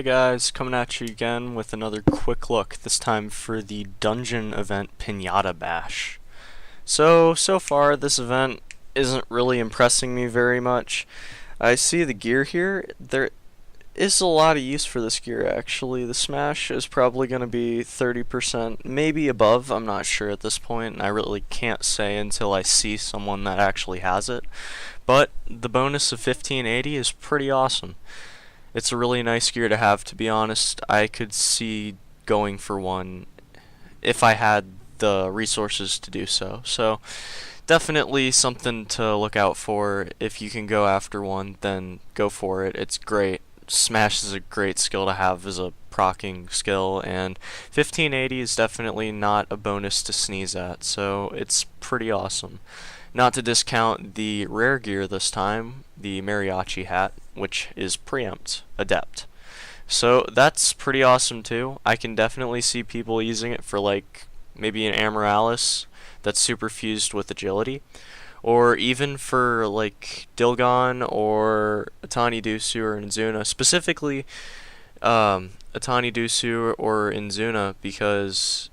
Hey guys, coming at you again with another quick look, this time for the dungeon event Pinata Bash. So far this event isn't really impressing me very much. I see the gear here. There is a lot of use for this gear actually. The smash is probably going to be 30%, maybe above, I'm not sure at this point, and I really can't say until I see someone that actually has it. But the bonus of 1580 is pretty awesome. It's a really nice gear to have, to be honest. I could see going for one if I had the resources to do so. So definitely something to look out for. If you can go after one, then go for it. It's great. Smash is a great skill to have as a proccing skill, and 1580 is definitely not a bonus to sneeze at, so it's pretty awesome. Not to discount the rare gear this time, the mariachi hat, which is preempt adept. So that's pretty awesome too. I can definitely see people using it for like maybe an Amorales that's super fused with agility, or even for like Dilgon or Atani Dusu or Inzuna, specifically Atani Dusu or Inzuna, because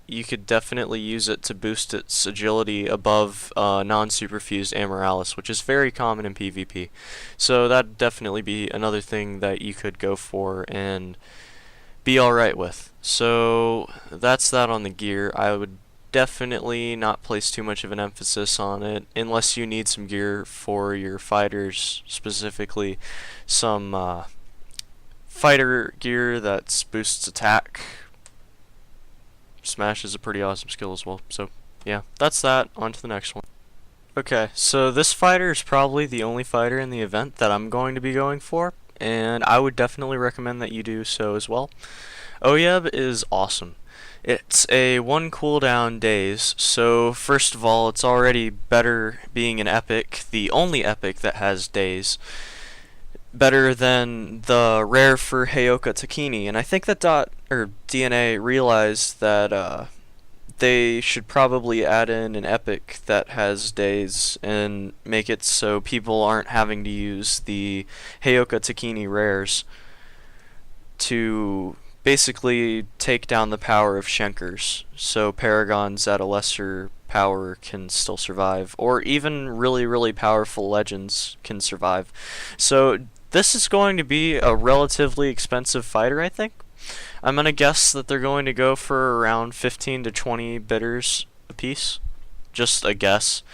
you could definitely use it to boost its agility above non-superfused Amorales, which is very common in PvP. So that'd definitely be another thing that you could go for and be alright with. So that's that on the gear. I would definitely not place too much of an emphasis on it unless you need some gear for your fighters, specifically some fighter gear that boosts attack. Smash is a pretty awesome skill as well. So yeah, that's that. On to the next one. Okay, so this fighter is probably the only fighter in the event that I'm going to be going for, and I would definitely recommend that you do so as well. Oyeb is awesome. It's a 1 cooldown daze, so first of all, it's already better being an epic, the only epic that has daze, better than the rare for Heyoka Takini, and I think that DNA realized that they should probably add in an epic that has daze and make it so people aren't having to use the Heyoka Takini rares to basically take down the power of Schenkers, so Paragons at a lesser power can still survive, or even really powerful legends can survive. So this is going to be a relatively expensive fighter, I think. I'm going to guess that they're going to go for around 15 to 20 bitters a piece. Just a guess.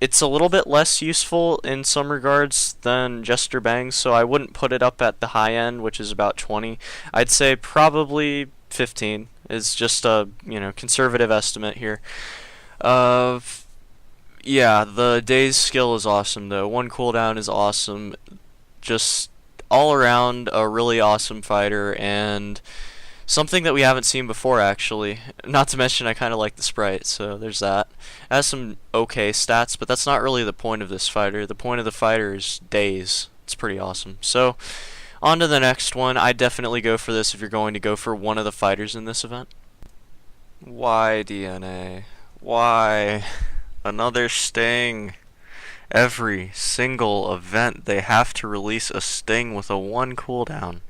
It's a little bit less useful in some regards than Jester Bangs, so I wouldn't put it up at the high end, which is about 20. I'd say probably 15 is just a, conservative estimate here. Yeah, the Daze skill is awesome though. 1 cooldown is awesome. Just all around a really awesome fighter, and something that we haven't seen before actually. Not to mention I kind of like the sprite, so there's that. It has some okay stats, but that's not really the point of this fighter. The point of the fighter is daze. It's pretty awesome. So on to the next one. I definitely go for this if you're going to go for one of the fighters in this event. Why DNA? Why? Another Sting. Every single event they have to release a Sting with a 1 cooldown.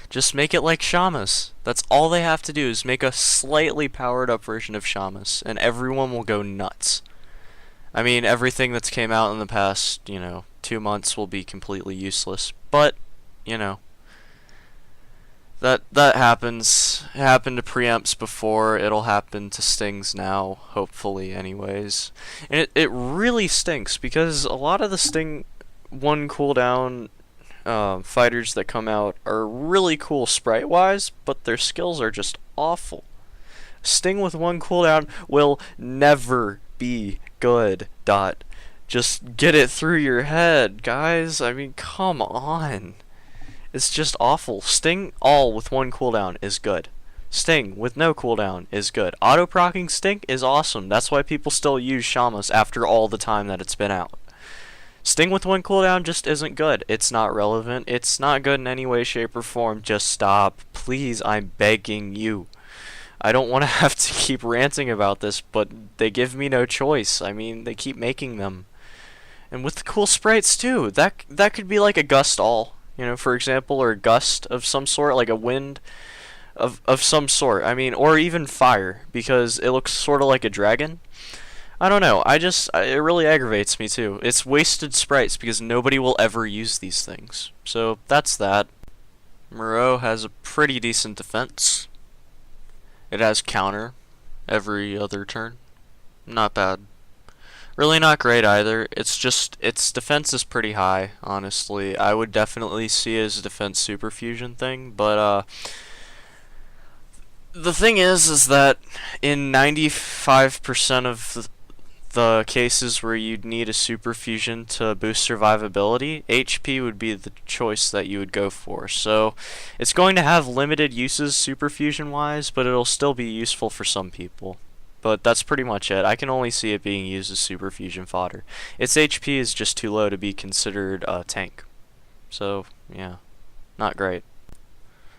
Just make it like Shamas. That's all they have to do, is make a slightly powered up version of Shamas, and everyone will go nuts. I mean, everything that's came out in the past, 2 months will be completely useless, but, that happens. It happened to preempts before. It'll happen to Stings now, hopefully, anyways. And it really stinks because a lot of the Sting 1 cooldown fighters that come out are really cool sprite-wise, but their skills are just awful. Sting with 1 cooldown will never be good. Just get it through your head, guys. I mean, come on. It's just awful. Sting all with 1 cooldown is good. Sting with no cooldown is good. Auto-proccing Sting is awesome. That's why people still use Shamas after all the time that it's been out. Sting with 1 cooldown just isn't good. It's not relevant. It's not good in any way, shape, or form. Just stop. Please, I'm begging you. I don't want to have to keep ranting about this, but they give me no choice. I mean, they keep making them. And with the cool sprites, too. That could be like a Gust All. for example, or a gust of some sort, like a wind of some sort. I mean, or even fire, because it looks sort of like a dragon. I don't know. It really aggravates me too. It's wasted sprites because nobody will ever use these things. So that's that. Moreau has a pretty decent defense. It has counter every other turn. Not bad. Really not great either. It's just, its defense is pretty high, honestly. I would definitely see it as a defense super fusion thing, but the thing is that in 95% of the cases where you'd need a super fusion to boost survivability, HP would be the choice that you would go for. So it's going to have limited uses super fusion wise, but it'll still be useful for some people. But that's pretty much it. I can only see it being used as super fusion fodder. Its HP is just too low to be considered a tank. So yeah, not great.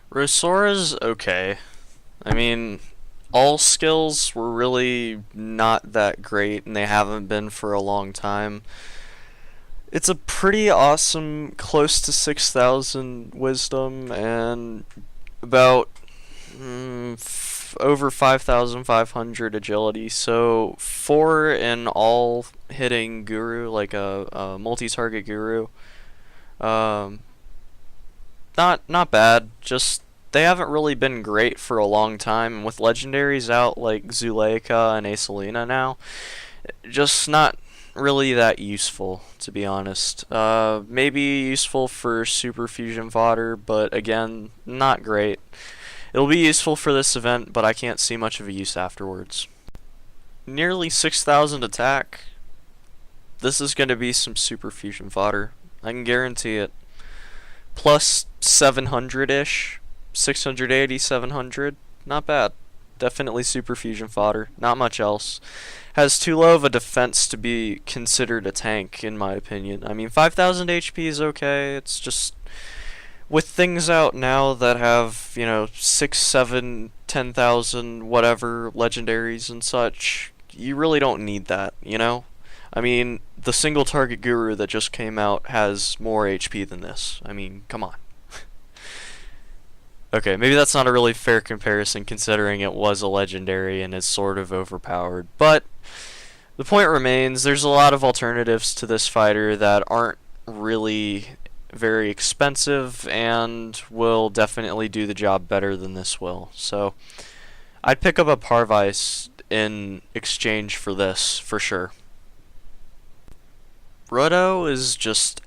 Rosora's okay. I mean, all skills were really not that great, and they haven't been for a long time. It's a pretty awesome, close to 6,000 wisdom, and about over 5,500 agility. So 4 in all hitting guru, like a multi-target guru. Not bad. Just they haven't really been great for a long time. And with legendaries out like Zuleika and Acelina now, just not really that useful, to be honest. Maybe useful for super fusion fodder, but again, not great. It'll be useful for this event, but I can't see much of a use afterwards. Nearly 6,000 attack. This is going to be some super fusion fodder. I can guarantee it. Plus 700-ish. 680, 700. Not bad. Definitely super fusion fodder. Not much else. Has too low of a defense to be considered a tank, in my opinion. I mean, 5,000 HP is okay. It's just, with things out now that have, 6, 7, 10,000, whatever, legendaries and such, you really don't need that, I mean, the single target guru that just came out has more HP than this. I mean, come on. Okay, maybe that's not a really fair comparison considering it was a legendary and is sort of overpowered, but the point remains, there's a lot of alternatives to this fighter that aren't really very expensive and will definitely do the job better than this will. So I'd pick up a Parvice in exchange for this, for sure. Roto is just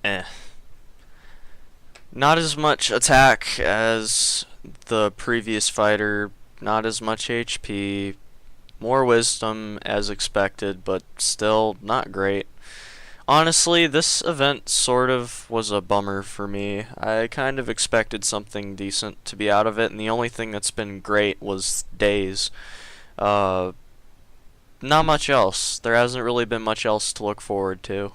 Not as much attack as the previous fighter, not as much HP, more wisdom as expected, but still not great. Honestly, this event sort of was a bummer for me. I kind of expected something decent to be out of it, and the only thing that's been great was days. Not much else. There hasn't really been much else to look forward to.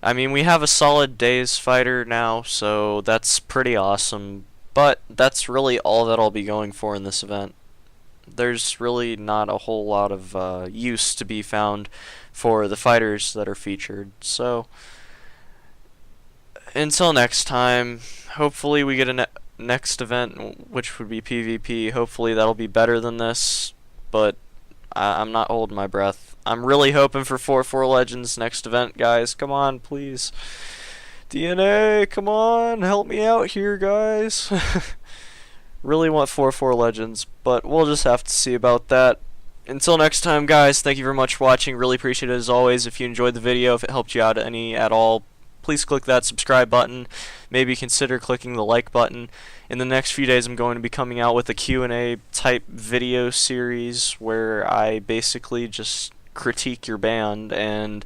I mean, we have a solid days fighter now, so that's pretty awesome, but that's really all that I'll be going for in this event. There's really not a whole lot of use to be found for the fighters that are featured. So, until next time, hopefully we get a next event, which would be PvP. Hopefully that'll be better than this, but I'm not holding my breath. I'm really hoping for 4-4 Legends next event, guys. Come on, please. DNA, come on, help me out here, guys. Really want 4-4 Legends, but we'll just have to see about that. Until next time, guys, thank you very much for watching. Really appreciate it as always. If you enjoyed the video, if it helped you out any at all, please click that subscribe button. Maybe consider clicking the like button. In the next few days, I'm going to be coming out with a Q&A type video series where I basically just critique your band and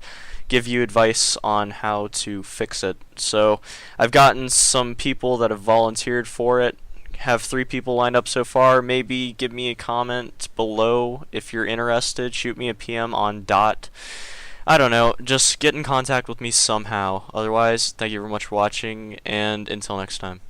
give you advice on how to fix it. So I've gotten some people that have volunteered for it. Have 3 people lined up so far. Maybe give me a comment below if you're interested. Shoot me a PM on dot. I don't know. Just get in contact with me somehow. Otherwise, thank you very much for watching, and until next time.